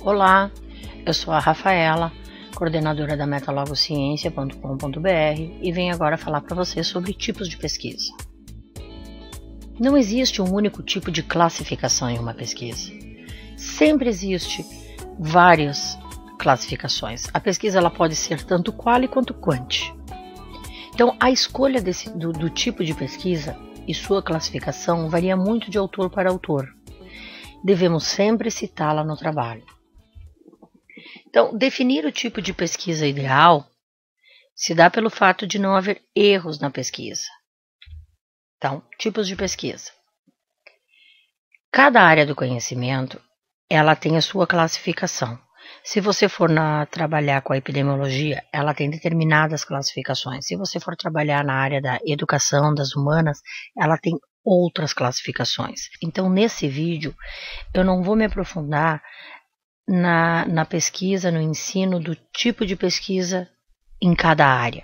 Olá, eu sou a Rafaela, coordenadora da metalogociência.com.br e venho agora falar para você sobre tipos de pesquisa. Não existe um único tipo de classificação em uma pesquisa. Sempre existe várias classificações. A pesquisa ela pode ser tanto quali quanto quanti. Então, a escolha do tipo de pesquisa e sua classificação varia muito de autor para autor. Devemos sempre citá-la no trabalho. Então, definir o tipo de pesquisa ideal se dá pelo fato de não haver erros na pesquisa. Então, tipos de pesquisa. Cada área do conhecimento, ela tem a sua classificação. Se você for trabalhar com a epidemiologia, ela tem determinadas classificações. Se você for trabalhar na área da educação, das humanas, ela tem outras classificações. Então, nesse vídeo, eu não vou me aprofundar na pesquisa, no ensino do tipo de pesquisa em cada área.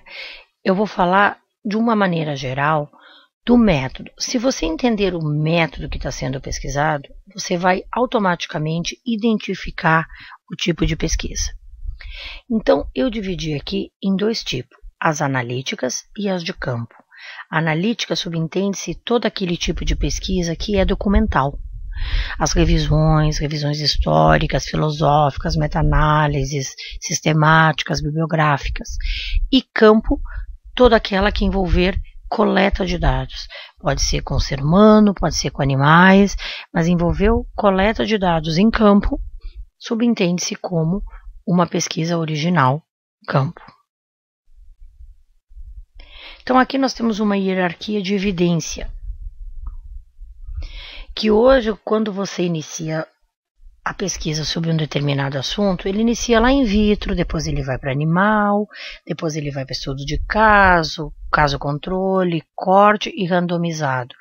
Eu vou falar de uma maneira geral do método. Se você entender o método que está sendo pesquisado, você vai automaticamente identificar o tipo de pesquisa. Então, eu dividi aqui em dois tipos, as analíticas e as de campo. A analítica subentende-se todo aquele tipo de pesquisa que é documental. As revisões históricas, filosóficas, meta-análises, sistemáticas, bibliográficas. E campo, toda aquela que envolver coleta de dados. Pode ser com o ser humano, pode ser com animais, mas envolveu coleta de dados em campo, subentende-se como uma pesquisa original campo. Então aqui nós temos uma hierarquia de evidência, que hoje, quando você inicia a pesquisa sobre um determinado assunto, ele inicia lá in vitro, depois ele vai para animal, depois ele vai para estudo de caso controle, corte e randomizado.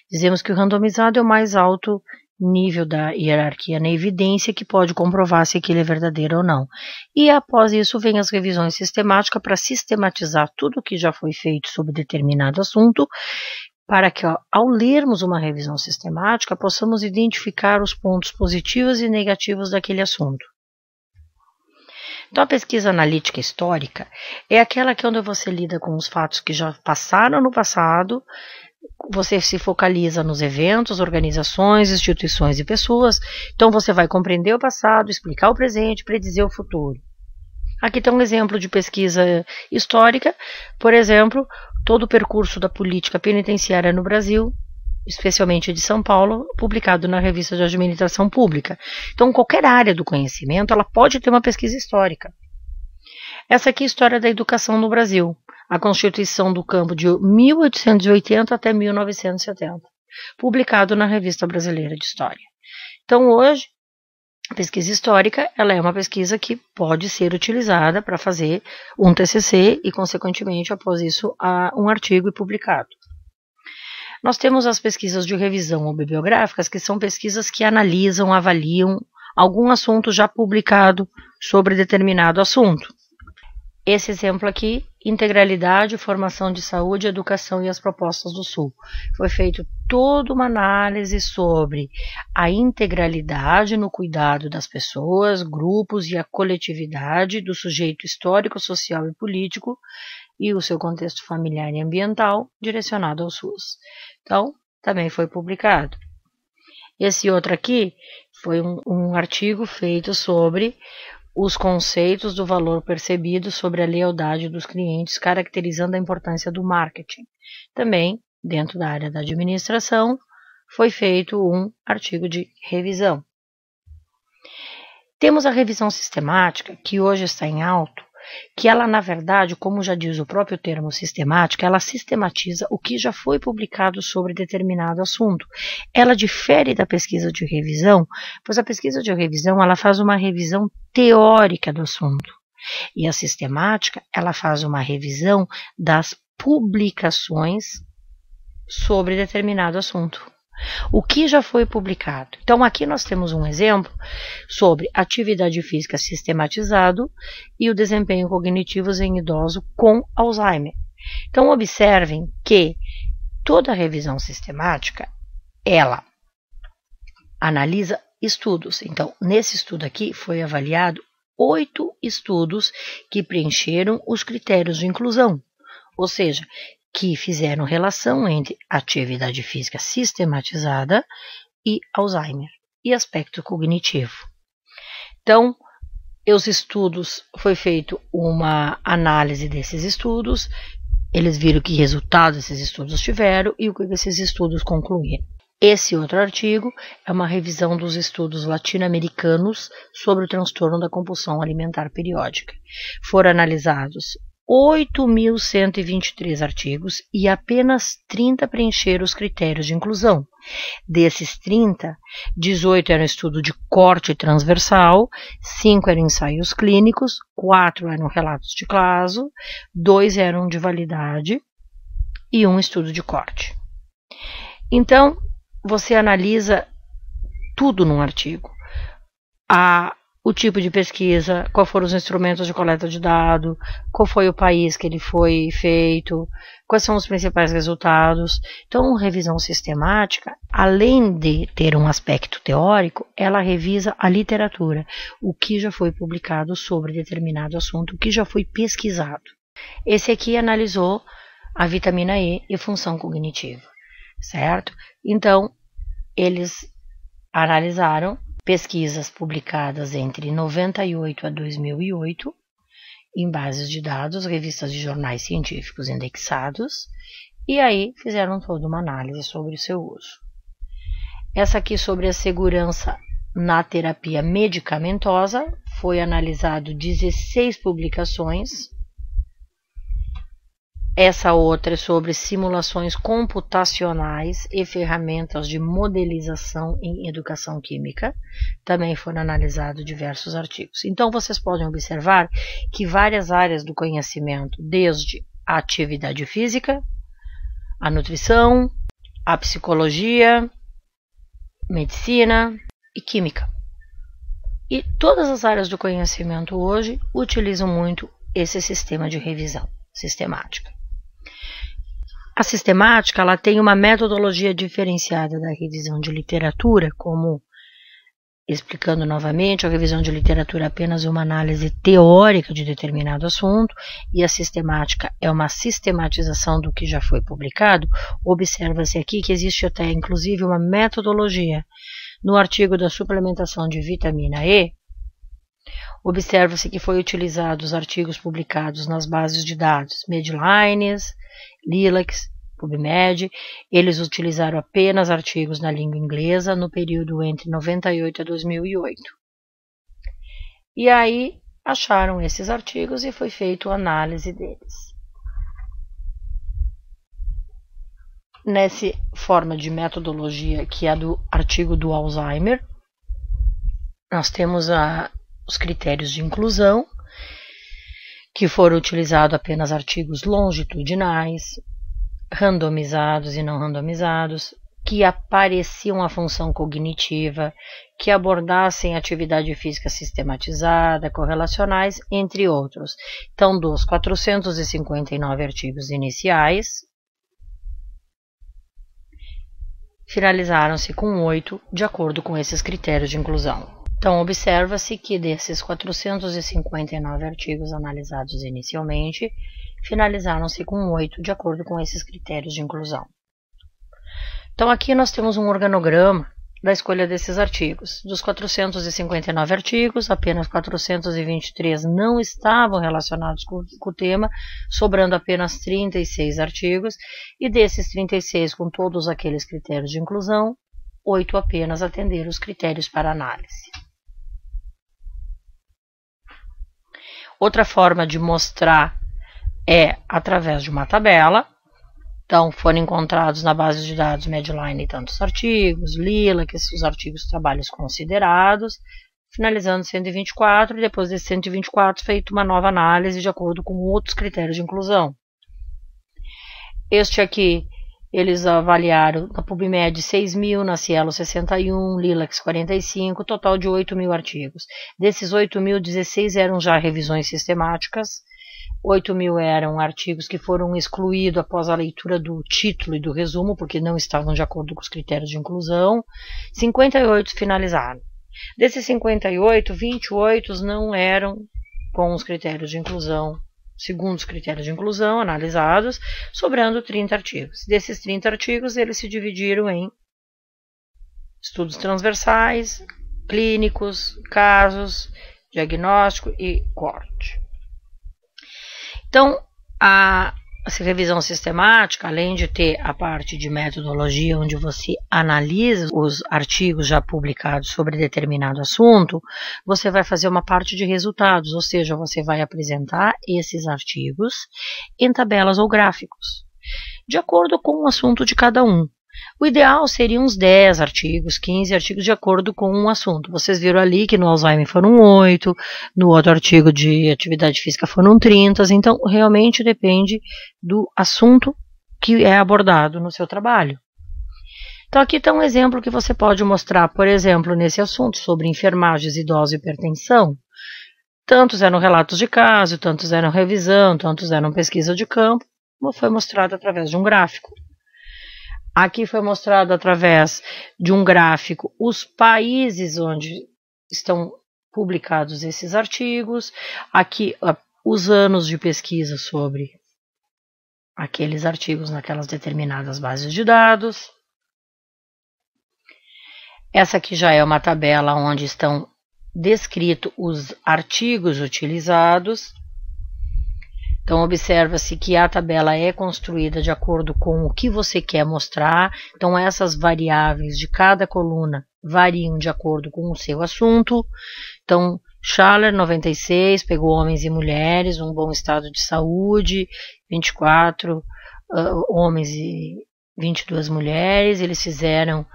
Dizemos que o randomizado é o mais alto nível da hierarquia na evidência, que pode comprovar se aquilo é verdadeiro ou não. E após isso vem as revisões sistemáticas para sistematizar tudo o que já foi feito sobre determinado assunto, para que ao lermos uma revisão sistemática possamos identificar os pontos positivos e negativos daquele assunto. Então a pesquisa analítica histórica é aquela que onde você lida com os fatos que já passaram no passado, você se focaliza nos eventos, organizações, instituições e pessoas, então você vai compreender o passado, explicar o presente, predizer o futuro. Aqui tem um exemplo de pesquisa histórica, por exemplo, todo o percurso da política penitenciária no Brasil, especialmente de São Paulo, publicado na Revista de Administração Pública. Então, qualquer área do conhecimento, ela pode ter uma pesquisa histórica. Essa aqui é a história da educação no Brasil, a Constituição do Campo de 1880 até 1970, publicado na Revista Brasileira de História. Então, hoje, a pesquisa histórica ela é uma pesquisa que pode ser utilizada para fazer um TCC e, consequentemente, após isso, um artigo e publicado. Nós temos as pesquisas de revisão ou bibliográficas, que são pesquisas que analisam, avaliam algum assunto já publicado sobre determinado assunto. Esse exemplo aqui, integralidade, formação de saúde, educação e as propostas do Sul. Foi feito toda uma análise sobre a integralidade no cuidado das pessoas, grupos e a coletividade do sujeito histórico, social e político e o seu contexto familiar e ambiental direcionado ao SUS. Então, também foi publicado. Esse outro aqui foi um artigo feito sobre os conceitos do valor percebido sobre a lealdade dos clientes, caracterizando a importância do marketing. Também, dentro da área da administração, foi feito um artigo de revisão. Temos a revisão sistemática, que hoje está em alto, que ela, na verdade, como já diz o próprio termo sistemática, ela sistematiza o que já foi publicado sobre determinado assunto. Ela difere da pesquisa de revisão, pois a pesquisa de revisão ela faz uma revisão teórica do assunto. E a sistemática, ela faz uma revisão das publicações sobre determinado assunto. O que já foi publicado. Então, aqui nós temos um exemplo sobre atividade física sistematizado e o desempenho cognitivo em idoso com Alzheimer. Então, observem que toda revisão sistemática, ela analisa estudos. Então, nesse estudo aqui foi avaliado 8 estudos que preencheram os critérios de inclusão, ou seja, que fizeram relação entre atividade física sistematizada e Alzheimer e aspecto cognitivo. Então, os estudos, foi feita uma análise desses estudos, eles viram que resultados esses estudos tiveram e o que esses estudos concluíram. Esse outro artigo é uma revisão dos estudos latino-americanos sobre o transtorno da compulsão alimentar periódica. Foram analisados 8.123 artigos e apenas 30 preencheram os critérios de inclusão. Desses 30, 18 eram estudo de corte transversal, 5 eram ensaios clínicos, 4 eram relatos de caso, 2 eram de validade e 1 estudo de corte. Então, você analisa tudo num artigo. O tipo de pesquisa, quais foram os instrumentos de coleta de dados, qual foi o país que ele foi feito, quais são os principais resultados. Então, revisão sistemática, além de ter um aspecto teórico, ela revisa a literatura, o que já foi publicado sobre determinado assunto, o que já foi pesquisado. Esse aqui analisou a vitamina E e função cognitiva, certo? Então, eles analisaram pesquisas publicadas entre 98 a 2008, em bases de dados, revistas de jornais científicos indexados, e aí fizeram toda uma análise sobre o seu uso. Essa aqui sobre a segurança na terapia medicamentosa, foi analisado 16 publicações. Essa outra é sobre simulações computacionais e ferramentas de modelização em educação química. Também foram analisados diversos artigos. Então, vocês podem observar que várias áreas do conhecimento, desde a atividade física, a nutrição, a psicologia, medicina e química. E todas as áreas do conhecimento hoje utilizam muito esse sistema de revisão sistemática. A sistemática ela tem uma metodologia diferenciada da revisão de literatura, como, explicando novamente, a revisão de literatura é apenas uma análise teórica de determinado assunto, e a sistemática é uma sistematização do que já foi publicado. Observa-se aqui que existe até, inclusive, uma metodologia. No artigo da suplementação de vitamina E, observa-se que foi utilizados artigos publicados nas bases de dados Medlines, Lilacs, PubMed. Eles utilizaram apenas artigos na língua inglesa no período entre 98 a 2008. E aí acharam esses artigos e foi feita a análise deles. Nessa forma de metodologia, que é do artigo do Alzheimer, nós temos os critérios de inclusão, que foram utilizados apenas artigos longitudinais, randomizados e não randomizados, que apareciam a função cognitiva, que abordassem atividade física sistematizada, correlacionais, entre outros. Então, dos 459 artigos iniciais, finalizaram-se com 8, de acordo com esses critérios de inclusão. Então, observa-se que desses 459 artigos analisados inicialmente, finalizaram-se com 8, de acordo com esses critérios de inclusão. Então, aqui nós temos um organograma da escolha desses artigos. Dos 459 artigos, apenas 423 não estavam relacionados com o tema, sobrando apenas 36 artigos, e desses 36, com todos aqueles critérios de inclusão, 8 apenas atenderam os critérios para análise. Outra forma de mostrar é através de uma tabela. Então, foram encontrados na base de dados Medline tantos artigos, Lilacs, os artigos trabalhos considerados, finalizando 124, e depois desses 124, feito uma nova análise de acordo com outros critérios de inclusão. Este aqui, eles avaliaram na PubMed 6.000, na Cielo 61, Lilacs 45, total de 8.000 artigos. Desses 8.000, 16 eram já revisões sistemáticas, 8.000 eram artigos que foram excluídos após a leitura do título e do resumo, porque não estavam de acordo com os critérios de inclusão. 58 finalizaram. Desses 58, 28 não eram com os critérios de inclusão, segundo os critérios de inclusão analisados, sobrando 30 artigos. Desses 30 artigos, eles se dividiram em estudos transversais, clínicos, casos, diagnóstico e corte. Então, a revisão sistemática, além de ter a parte de metodologia, onde você analisa os artigos já publicados sobre determinado assunto, você vai fazer uma parte de resultados, ou seja, você vai apresentar esses artigos em tabelas ou gráficos, de acordo com o assunto de cada um. O ideal seria uns 10 artigos, 15 artigos de acordo com um assunto. Vocês viram ali que no Alzheimer foram 8, no outro artigo de atividade física foram 30, então realmente depende do assunto que é abordado no seu trabalho. Então aqui está um exemplo que você pode mostrar, por exemplo, nesse assunto sobre enfermagens, idosos e hipertensão. Tantos eram relatos de caso, tantos eram revisão, tantos eram pesquisa de campo, foi mostrado através de um gráfico. Aqui foi mostrado através de um gráfico os países onde estão publicados esses artigos, aqui os anos de pesquisa sobre aqueles artigos naquelas determinadas bases de dados. Essa aqui já é uma tabela onde estão descritos os artigos utilizados. Então, observa-se que a tabela é construída de acordo com o que você quer mostrar. Então, essas variáveis de cada coluna variam de acordo com o seu assunto. Então, Schaller, 96, pegou homens e mulheres, um bom estado de saúde, 24 homens e 22 mulheres. Eles fizeram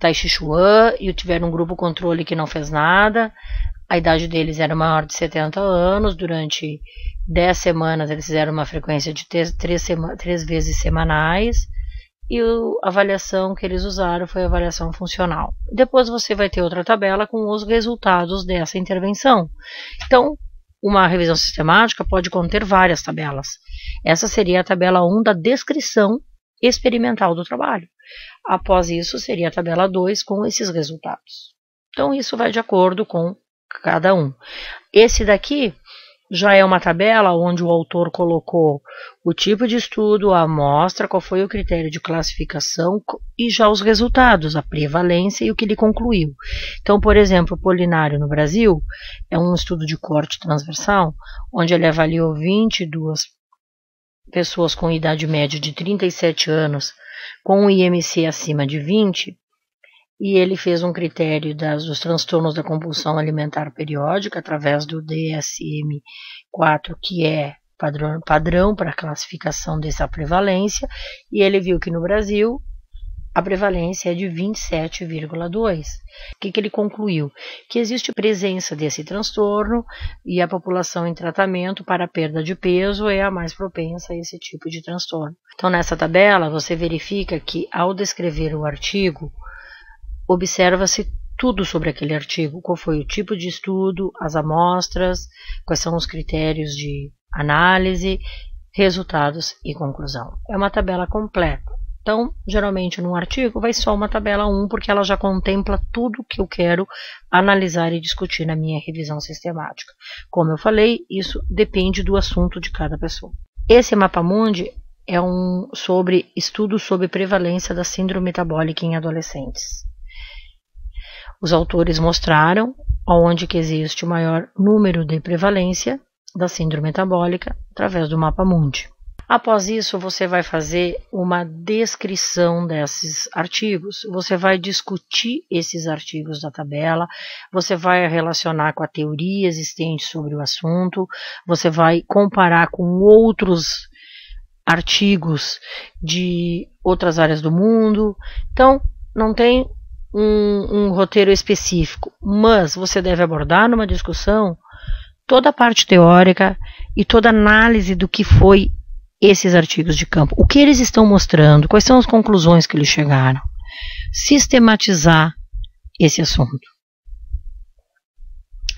Tai Chi Chuan e tiveram um grupo controle que não fez nada. A idade deles era maior de 70 anos, durante 10 semanas eles fizeram uma frequência de 3 vezes semanais e a avaliação que eles usaram foi a avaliação funcional. Depois você vai ter outra tabela com os resultados dessa intervenção. Então, uma revisão sistemática pode conter várias tabelas. Essa seria a tabela 1 da descrição experimental do trabalho. Após isso, seria a tabela 2 com esses resultados. Então, isso vai de acordo com cada um. Esse daqui já é uma tabela onde o autor colocou o tipo de estudo, a amostra, qual foi o critério de classificação e já os resultados, a prevalência e o que ele concluiu. Então, por exemplo, o Polinário no Brasil é um estudo de corte transversal, onde ele avaliou 22 pessoas com idade média de 37 anos, com um IMC acima de 20, e ele fez um critério dos transtornos da compulsão alimentar periódica através do DSM-4, que é padrão para a classificação dessa prevalência, e ele viu que no Brasil a prevalência é de 27,2. O que ele concluiu? Que existe presença desse transtorno e a população em tratamento para a perda de peso é a mais propensa a esse tipo de transtorno. Então, nessa tabela, você verifica que, ao descrever o artigo, observa-se tudo sobre aquele artigo, qual foi o tipo de estudo, as amostras, quais são os critérios de análise, resultados e conclusão. É uma tabela completa. Então, geralmente no artigo vai só uma tabela 1, porque ela já contempla tudo que eu quero analisar e discutir na minha revisão sistemática. Como eu falei, isso depende do assunto de cada pessoa. Esse Mapamundi é um estudo sobre prevalência da síndrome metabólica em adolescentes. Os autores mostraram onde que existe o maior número de prevalência da síndrome metabólica através do Mapamundi. Após isso, você vai fazer uma descrição desses artigos, você vai discutir esses artigos da tabela, você vai relacionar com a teoria existente sobre o assunto, você vai comparar com outros artigos de outras áreas do mundo. Então, não tem um roteiro específico, mas você deve abordar numa discussão toda a parte teórica e toda a análise do que foi esses artigos de campo, o que eles estão mostrando, quais são as conclusões que eles chegaram, sistematizar esse assunto.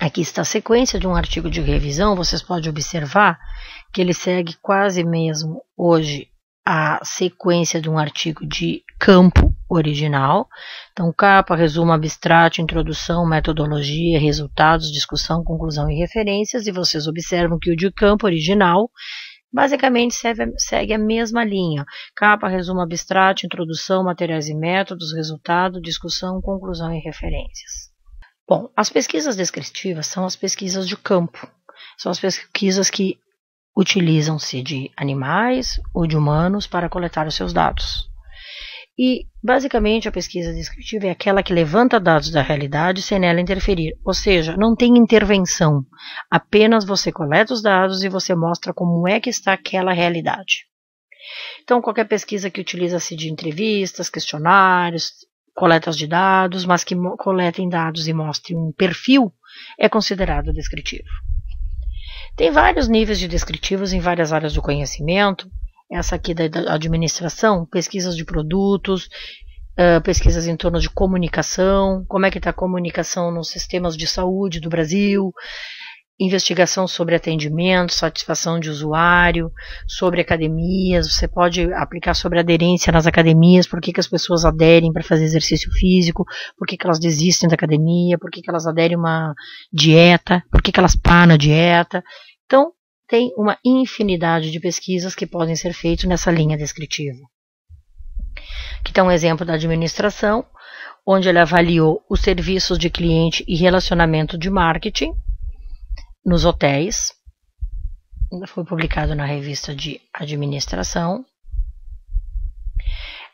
Aqui está a sequência de um artigo de revisão. Vocês podem observar que ele segue quase mesmo hoje a sequência de um artigo de campo original. Então, capa, resumo abstrato, introdução, metodologia, resultados, discussão, conclusão e referências. E vocês observam que o de campo original basicamente segue a mesma linha. Capa, resumo abstrato, introdução, materiais e métodos, resultado, discussão, conclusão e referências. Bom, as pesquisas descritivas são as pesquisas de campo. São as pesquisas que utilizam-se de animais ou de humanos para coletar os seus dados. E, basicamente, a pesquisa descritiva é aquela que levanta dados da realidade sem nela interferir. Ou seja, não tem intervenção. Apenas você coleta os dados e você mostra como é que está aquela realidade. Então, qualquer pesquisa que utiliza-se de entrevistas, questionários, coletas de dados, mas que coletem dados e mostrem um perfil, é considerado descritivo. Tem vários níveis de descritivos em várias áreas do conhecimento. Essa aqui da administração, pesquisas de produtos, pesquisas em torno de comunicação, como é que está a comunicação nos sistemas de saúde do Brasil, investigação sobre atendimento, satisfação de usuário, sobre academias. Você pode aplicar sobre aderência nas academias, por que as pessoas aderem para fazer exercício físico, por que elas desistem da academia, por que elas aderem a uma dieta, por que elas param a dieta. Então, tem uma infinidade de pesquisas que podem ser feitas nessa linha descritiva. Aqui está um exemplo da administração, onde ele avaliou os serviços de cliente e relacionamento de marketing nos hotéis. Foi publicado na revista de administração.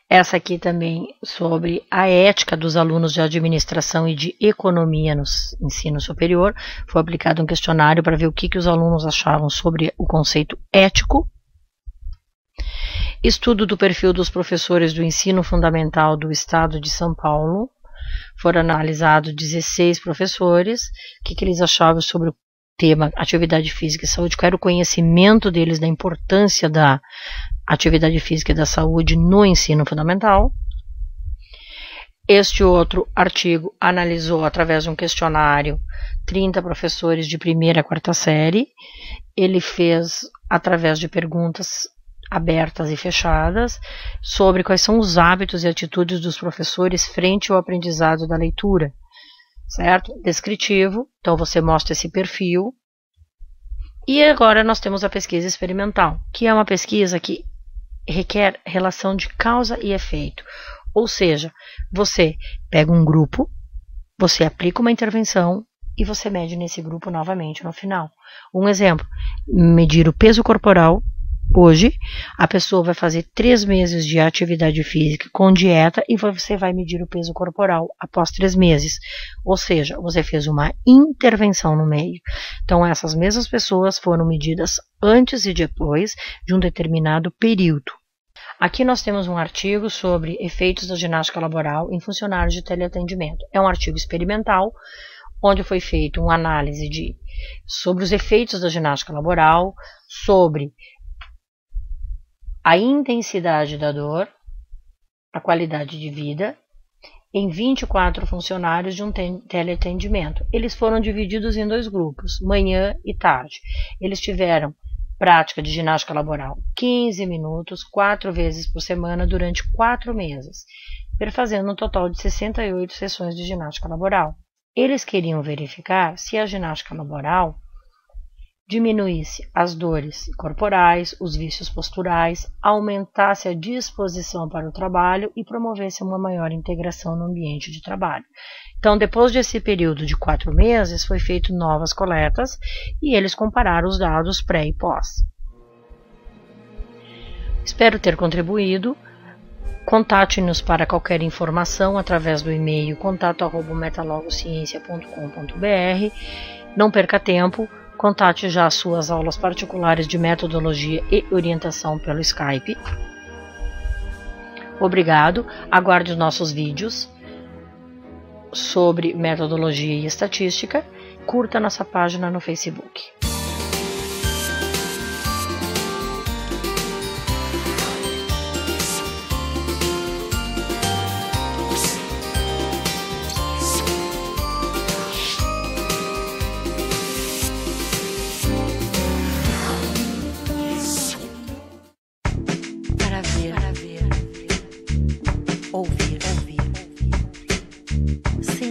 Essa aqui também sobre a ética dos alunos de administração e de economia no ensino superior. Foi aplicado um questionário para ver o que os alunos achavam sobre o conceito ético. Estudo do perfil dos professores do ensino fundamental do estado de São Paulo. Foram analisados 16 professores. O que eles achavam sobre o tema atividade física e saúde, qual era o conhecimento deles da importância da atividade física e da saúde no ensino fundamental. Este outro artigo analisou, através de um questionário, 30 professores de primeira a quarta série. Ele fez, através de perguntas abertas e fechadas, sobre quais são os hábitos e atitudes dos professores frente ao aprendizado da leitura. Certo? Descritivo, então você mostra esse perfil. E agora nós temos a pesquisa experimental, que é uma pesquisa que requer relação de causa e efeito. Ou seja, você pega um grupo, você aplica uma intervenção e você mede nesse grupo novamente no final. Um exemplo, medir o peso corporal. Hoje, a pessoa vai fazer 3 meses de atividade física com dieta e você vai medir o peso corporal após 3 meses. Ou seja, você fez uma intervenção no meio. Então, essas mesmas pessoas foram medidas antes e depois de um determinado período. Aqui nós temos um artigo sobre efeitos da ginástica laboral em funcionários de teleatendimento. É um artigo experimental, onde foi feita uma análise sobre os efeitos da ginástica laboral, sobre a intensidade da dor, a qualidade de vida, em 24 funcionários de um teleatendimento. Eles foram divididos em 2 grupos, manhã e tarde. Eles tiveram prática de ginástica laboral 15 minutos, 4 vezes por semana, durante 4 meses, perfazendo um total de 68 sessões de ginástica laboral. Eles queriam verificar se a ginástica laboral diminuísse as dores corporais, os vícios posturais, aumentasse a disposição para o trabalho e promovesse uma maior integração no ambiente de trabalho. Então, depois desse período de 4 meses, foi feito novas coletas e eles compararam os dados pré e pós. Espero ter contribuído. Contate-nos para qualquer informação através do e-mail contato@metalogosciencia.com.br. Não perca tempo. Contate já as suas aulas particulares de metodologia e orientação pelo Skype. Obrigado. Aguarde os nossos vídeos sobre metodologia e estatística. Curta nossa página no Facebook.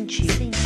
sentir.